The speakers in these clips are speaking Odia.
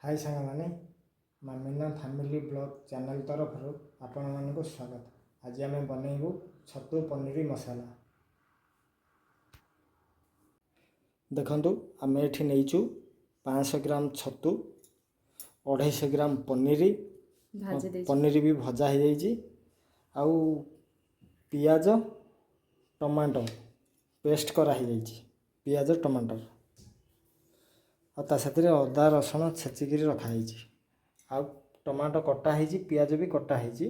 हाय सांग मैंने मामिना फैमिली ब्लॉग चैनल तरफ आपण मानक स्वागत। आज आम बनइबू छतु पनीर मसाला। देखु आम ये नहींचु 500 ग्राम छतु, 250 ग्राम पनीर। पनीर भी भजा हो जाइए। आउ पियाज टमाटो पेस्ट कराई पियाज टमाटर साथ अदा रसुण छेचिक रखाई। आउ टमाटो कटा है, पियाज भी कटा है।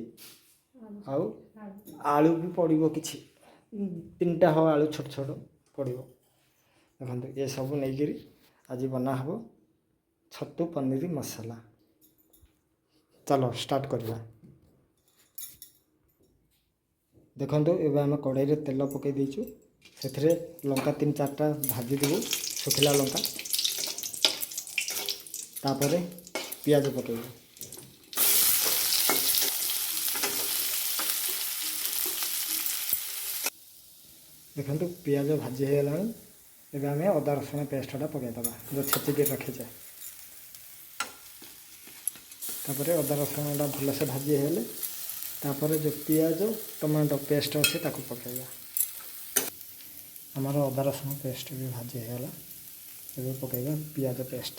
आउ आलू भी पड़ो कि 3टा हो आलू छोट छोट पड़ो। देखो ये सब नहीं आज बना हम छतु पनीर मसाला। चलो स्टार्ट करवा। देखो ये आम कड़ाई रे तेल पकई देचु। से लंका 3-4टा भाजी देबू सुखिला लंका। तापर पियाज पकेबू। देखो पियाज भाजी हो गला। एबे आम अदा रसुण पेस्टा पकईदबा जो छेचिक रखीचे। तापर अदा रसुण भलसे भाजी होले तापर जो पियाज टमाटो पेस्ट अच्छे ताको पकेगा। हमारा अदा रसुण पेस्ट भी भाजी होगा। ये पकेगा पियाज पेस्ट।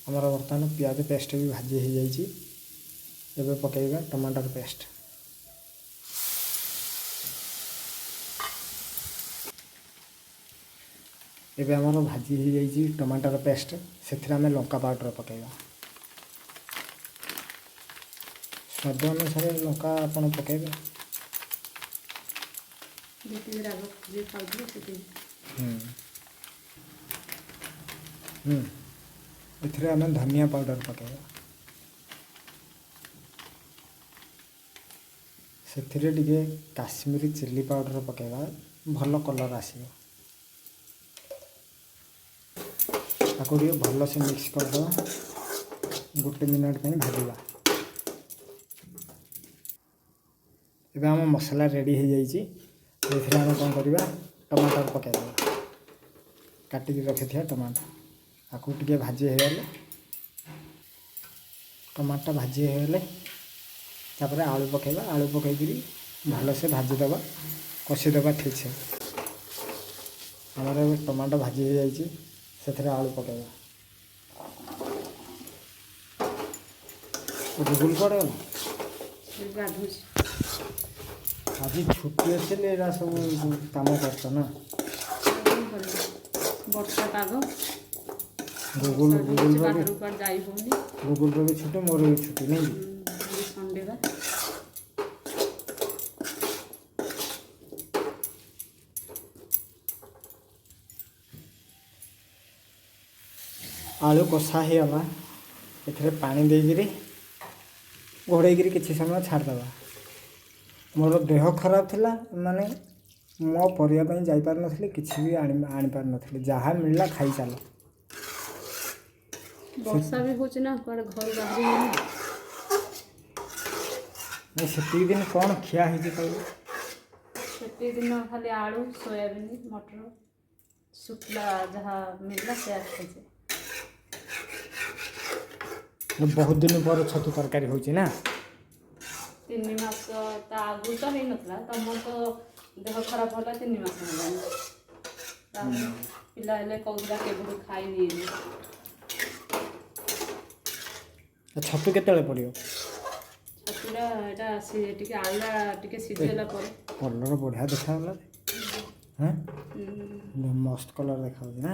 हमारा बर्तमान पियाज पेस्ट भी भाजी हो जाइए। ये पकेगा टमाटर पेस्ट। एबे आमर भाजी हो जाइए टमाटर पेस्ट। से आम लंका पाउडर पकेगा। स्वाद अनुसार लंका आपन पकेबे। इथरे आम धनिया पाउडर पकेगा। से काश्मीरी चिल्ली पाउडर पकेगा भल कलर आसो। ताको भल से मिक्स करदे 1 मिनट भाजवा। एबे आम मसला रेडी हो जाइए। आम कौन करवा टमाटर पकेदे काटिक रखी था टमाटर आपको टे भाजी होगले टमाटर भाजी होगले तापर आलू पकेबा। आलू पकईकरी भल से भाजीदबा कषिदबा ठीक से। हमारे टमाटो भाजी हो जाइए से आलू पकेबा। गुगुल पड़े आज छुट्टी अच्छे सब कम कर ना वर्षा पाग गुगुल गुगुल भी छुट्टी मोर भी छुट्टी नहीं संडे बा। आलू कषा हो गला। एथे पानी देकरी घोड़े किसी समय छाड़दबा। मोर देह खराब थिला माने मो परिया जाई पार नथली किछि भी आनी पार नथली। जहाँ मिलला खाई चल। वर्षा भी होची ना पर घर बाहरी नहीं से दिन कौन खिया है से दिन खाली आलू सोयाबीन मटर शुक्ला जहाँ मिलला से खाई। बहुत दिन पर छतु तरकारी होची ना 3 मास आगु तो नहीं नथला। तुम तो देह खराब होला 3 मास होला। पिला हेले कौला केबुड खाई नहीं। छतु केतले पड़ियो छतुरा एटा टिके आलुरा टिके सिझेला पर कलर बढ़िया देखा गला। हैं मस्त कलर देखा ना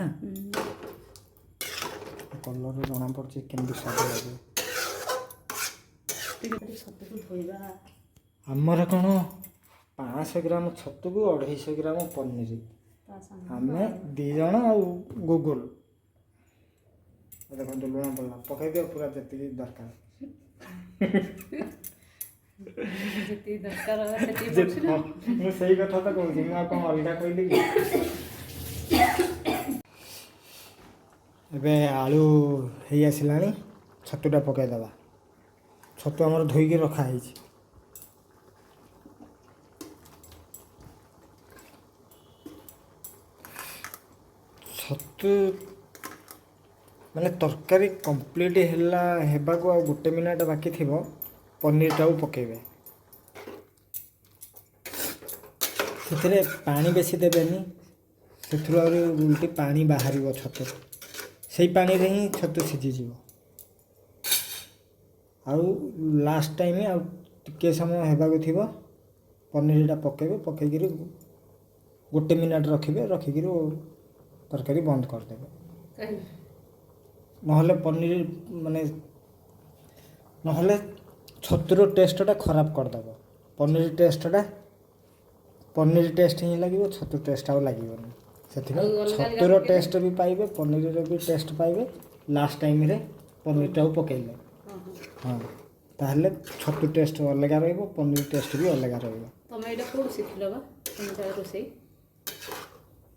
कलर जना पड़े केमती स्वाद लगे। आमर कौन 500 ग्राम छतु को 250 ग्राम पनीर। आम 2 जन आ गुगुल। देखो लुण पड़ा पकई दियो पूरा जी दरकार सही कथा तो कहूँ मुझे कौन अलग कहली। एबे आलू हो आसला छतुटा पकईदबा। छतु आमर धोईकी रखाई। ଛତୁ ମାନେ ତରକାରୀ କମ୍ପ୍ଲିଟ୍ ହେବାକୁ ଆଉ 1 ମିନିଟ୍ ବାକି ଥିବ ପନିରଟାକୁ ପକାଇବେ। ସେଥିରେ ପାଣି ବେଶୀ ଦେବେନି, ସେଥିରୁ ଆହୁରି ଉଲଟି ପାଣି ବାହାରିବ ଛତୁ, ସେଇ ପାଣିରେ ହିଁ ଛତୁ ସିଝିଯିବ। ଆଉ ଲାଷ୍ଟ ଟାଇମ୍ ଆଉ ଟିକେ ସମୟ ହେବାକୁ ଥିବ ପନିରଟା ପକାଇବେ, ପକାଇକିରି 1 ମିନିଟ୍ ରଖିକିରି ତରକାରୀ ବନ୍ଦ କରିଦେବେ। ନହେଲେ ପନିର ମାନେ ନହେଲେ ଛତୁର ଟେଷ୍ଟଟା ଖରାପ କରିଦେବ। ପନିର ଟେଷ୍ଟ ହିଁ ଲାଗିବ, ଛତୁ ଟେଷ୍ଟ ଆଉ ଲାଗିବନି। ସେଥିପାଇଁ ଛତୁର ଟେଷ୍ଟ ବି ପାଇବେ, ପନିରର ବି ଟେଷ୍ଟ ପାଇବେ ଲାଷ୍ଟ ଟାଇମ୍ରେ ପନିରଟାକୁ ପକାଇଲେ। ହଁ, ତାହେଲେ ଛତୁ ଟେଷ୍ଟ ଅଲଗା ରହିବ, ପନିର ଟେଷ୍ଟ ବି ଅଲଗା ରହିବ। ତମେ ଏଇଟା କୋଉଠୁ ଶିଖିଲ ବା ଏମିତି ରୋଷେଇ?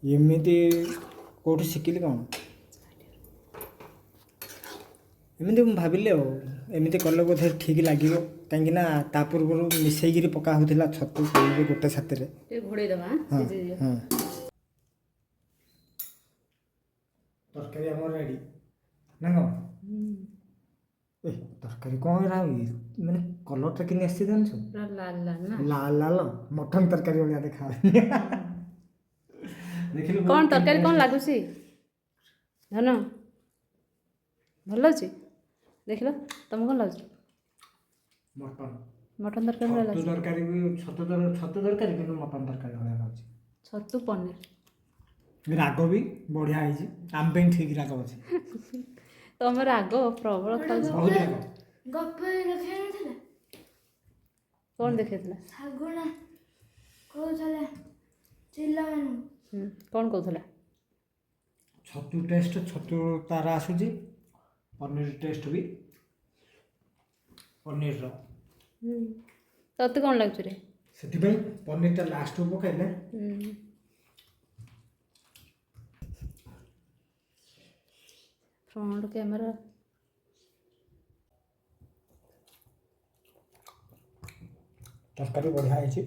ଏମିତି କେଉଁଠୁ ଶିଖିଲି କ'ଣ, ଏମିତି ମୁଁ ଭାବିଲି ଆଉ ଏମିତି କଲେ ବୋଧେ ଠିକ୍ ଲାଗିବ, କାହିଁକିନା ତା ପୂର୍ବରୁ ମିଶେଇକିରି ପକା ହେଉଥିଲା ଛତୁ ପନିର ଗୋଟେ ସାଥିରେ। ଟିକେ ଘୋଡ଼େଇ ଦେବା। ହଁ ହଁ, ତରକାରୀ ଆମର ରେଡ଼ି ନା କ'ଣ? ତରକାରୀ କ'ଣ ଏରା ମାନେ କଲର୍ଟା କେମିତି ଆସିଛି ଜାଣିଛୁ? ଲାଲ ମଟନ ତରକାରୀ ଭଳିଆ ଦେଖା ଦେଖିଲୁ କ'ଣ ତରକାରୀ କ'ଣ ଲାଗୁଛି ଧନ? ଭଲ ଲାଗୁଛି? ଦେଖିଲ ତମକୁ କ'ଣ ଲାଗୁଛି? ମଟନ ତରକାରୀ ଭଳିଆ ଲାଗୁଛି। ଛତୁ ତରକାରୀ କିନ୍ତୁ ମଟନ ତରକାରୀ ଭଳିଆ ଲାଗୁଛି। ଛତୁ ପନିର ରାଗ ବି ବଢ଼ିଆ ହେଇଛି, ଆମ ପାଇଁ ଠିକ୍ ରାଗ ଅଛି। ତମେ ରାଗ ପ୍ରବଳ ଖାଉଛ। ବହୁତ ରାଗ। କ'ଣ ଦେଖେଇଥିଲା? କ'ଣ କହୁଥିଲା? ଛତୁ ଟେଷ୍ଟ, ଛତୁ ତାର ଆସୁଛି, ପନିର ଟେଷ୍ଟ ବି ପନିରର। ତତେ କ'ଣ ଲାଗୁଛି ରେ? ସେଥିପାଇଁ ପନିରଟା ଲାଷ୍ଟକୁ ପକାଇଲେ ଫ୍ରଣ୍ଟ କ୍ୟାମେରା ତରକାରୀ ବଢ଼ିଆ ହେଇଛି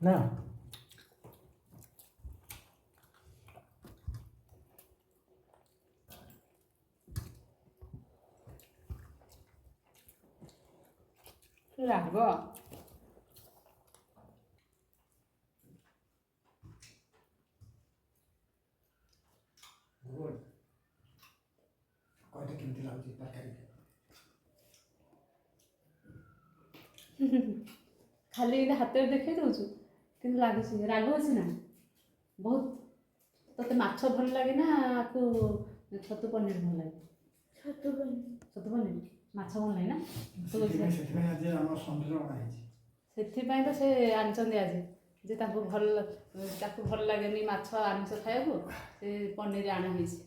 ନା? ରାଗ କହିଲେ କେମିତି ଲାଗୁଛି ତରକାରୀ? ଖାଲି ଏଇଟା ହାତରେ ଦେଖେଇ ଦେଉଛୁ କିନ୍ତୁ ଲାଗୁଛି ରାଗ ଅଛି ନା ବହୁତ। ତତେ ମାଛ ଭଲ ଲାଗେ ନା ଆକୁ ଛତୁ ପନିର ଭଲ ଲାଗେ? ଛତୁ ପନିର ମାଛ ଭଲ ଲାଗେ ନା? ସେଥିପାଇଁ ଆଜି ଆମର ସନ୍ଧ୍ୟାରେ ଅଣା ହେଇଛି। ସେଥିପାଇଁ ତ ସେ ଆଣିଛନ୍ତି ଆଜି, ଯେ ତାକୁ ଭଲ ଲାଗେନି ମାଛ ଆମିଷ ଖାଇବାକୁ, ସେ ପନିର ଆଣା ହେଇଛି।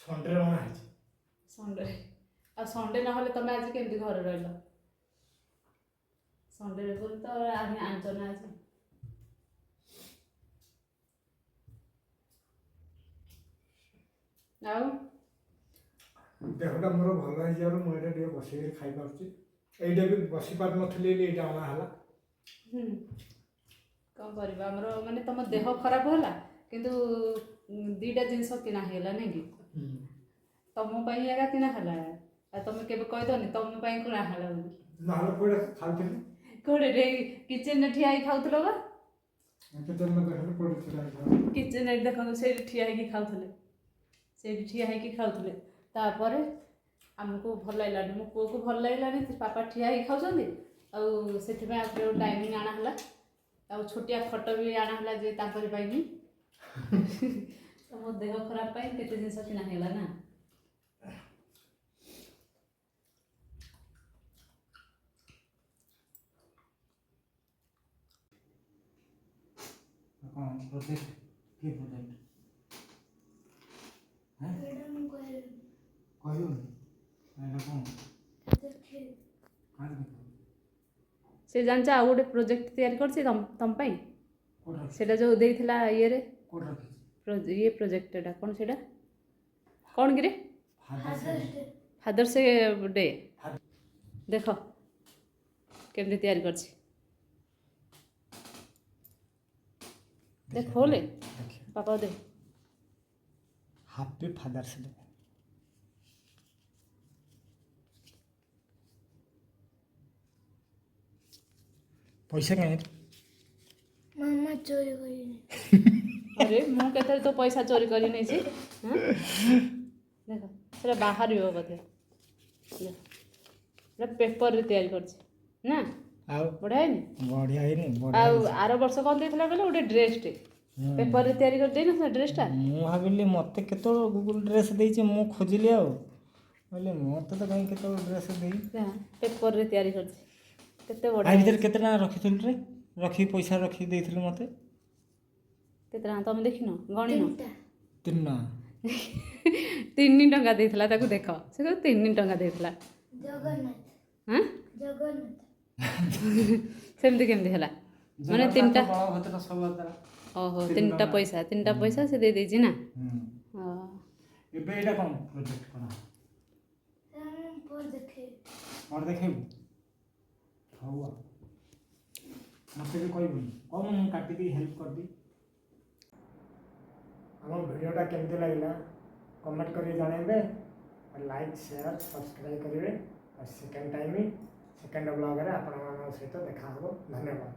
ସଣ୍ଡେରେ ଅଣା ହେଇଛି। ସଣ୍ଡେ ଆଉ ସଣ୍ଡେ ନହେଲେ ତମେ ଆଜି କେମିତି ଘରେ ରହିଲ? ସଣ୍ଡେରେ ବୋଲି ତ ଆଣିଛ ନା ଆଜି। ଆଉ ଦେହଟା ମୋର ଭଲ ହେଇଯିବାରୁ ମୁଁ ଏଇଟା ଟିକେ ବସିକି ଖାଇପାରୁଛି। ଏଇଟା ବି ବସି ପାରୁନଥିଲି, ଏଇଟା ଅଣା ହେଲା। କ'ଣ କରିବା, ଆମର ମାନେ ତମ ଦେହ ଖରାପ ହେଲା କିନ୍ତୁ 2ଟା ଜିନିଷ କିଣା ହେଇଗଲା ନାଇଁ କି? ତମ ପାଇଁ ଏକା କିଣା ହେଲା, ଆଉ ତମେ କେବେ କହିଦନି ତମ ପାଇଁ କିଣା ହେଲା ବୋଲି। ନହେଲେ କୋଉଟା ଖାଉଥିଲି? କୋଉଠି କିଚେନରେ ଠିଆ ହେଇକି ଖାଉଥିଲ ବା? କିଚେନରେ ଦେଖନ୍ତୁ ସେଇଠି ଠିଆ ହେଇକି ଖାଉଥିଲେ। ତାପରେ ଆମକୁ ଭଲ ଲାଗିଲାନି, ମୋ ପୁଅକୁ ଭଲ ଲାଗିଲାନି, ପାପା ଠିଆ ହେଇକି ଖାଉଛନ୍ତି, ଆଉ ସେଥିପାଇଁ ଆଉ ଗୋଟେ ଡାଇନିଂ ଆଣା ହେଲା, ଆଉ ଛୋଟିଆ ଖଟ ବି ଆଣା ହେଲା ଯେ ତାଙ୍କରି ପାଇଁ ହିଁ। ତମ ଦେହ ଖରାପ ପାଇଁ କେତେ ଜିନିଷ କିଣା ହେଇଗଲା ନା? ସେ ଜାଣିଛ ଆଉ ଗୋଟେ ପ୍ରୋଜେକ୍ଟ ତିଆରି କରିଛି ତମ ପାଇଁ। ସେଇଟା ଯେଉଁ ଦେଇଥିଲା ଇଏରେ ଇଏ ପ୍ରୋଜେକ୍ଟଟା କ'ଣ ସେଇଟା କ'ଣ କିରେ? Fathers day. ଦେଖ କେମିତି ତିଆରି କରିଛି। दे खोले देखिए पापा दे। Happy father's day. पैसा कहीं मामा चोरी करी अरे ମୁଁ କେତେବେଳେ ତୋ ପଇସା ଚୋରି କରି ନେଇଛି ଦେଖ ସେଟା ବାହାରିବ ବୋଧେ ସେଟା ପେପରରେ ତିଆରି କରିଛି ନା ଆଉ ବଢ଼ିଆ ହେଇନି ବଢିଆ ହେଇନି ବଢିଆ ଆଉ ହେଇଛି। ଆର ବର୍ଷ କ'ଣ ଦେଇଥିଲା କହିଲେ ଗୋଟେ ଡ୍ରେସ୍ଟେ ପେପରରେ ତିଆରି କରି ଦେଇନଥିଲା ଡ୍ରେସ୍ଟା ମୁଁ ଭାବିଲି ମୋତେ କେତେବେଳେ ଗୁଗୁଲ ଡ୍ରେସ୍ ଦେଇଛି ମୁଁ ଖୋଜିଲି ଆଉ କହିଲି ମୋତେ ତ କାହିଁ କେତେବେଳେ ଡ୍ରେସ୍ ଦେଇ ପେପରରେ ତିଆରି କରିଛି କେତେ ଆ ବଢ଼ିଆ ଭିତରେ କେତେ ଟଙ୍କା ରଖିଥିଲୁ ରେ ରଖିକି ପଇସା ରଖିକି ଦେଇଥିଲୁ ମୋତେ କେତେ ଟଙ୍କା ତମେ ଦେଖିନ ଗଣିନ 3 ଟଙ୍କା 3 ଟଙ୍କା ଦେଇଥିଲା ତାକୁ ଦେଖ ସେ କହିବ 3 ଟଙ୍କା ଦେଇଥିଲା ଜଗନ୍ନାଥ ହାଁ ଜଗନ୍ନାଥ ସେମିତି କେମିତି ହେଲା ମାନେ 3ଟା ବଳଭଦ୍ର ସୁଭଦ୍ରା ଓହୋ 3ଟା ପଇସା ସେ ଦେଇ ଦେଇଛି ନା ହଁ ଏବେ ଏଇଟା କ'ଣ ପ୍ରୋଜେକ୍ଟ କଣ ପରେ ଦେଖେଇବି କ'ଣ ଦେଖେଇବୁ ହଉ ଆଉ ମୋତେ ବି କହିବୁନି କ'ଣ ମୁଁ କାଟିକି ହେଲ୍ପ କରିବି। ଆମ ଭିଡ଼ିଓଟା କେମିତି ଲାଗିଲା କମେଣ୍ଟ କରି ଜଣାଇବେ ଲାଇକ୍ ସେୟାର ସବସ୍କ୍ରାଇବ୍ କରିବେ ଆଉ ସେକେଣ୍ଡ ବ୍ଲଗରେ ଆପଣମାନଙ୍କ ସହିତ ଦେଖା ହେବ ଧନ୍ୟବାଦ।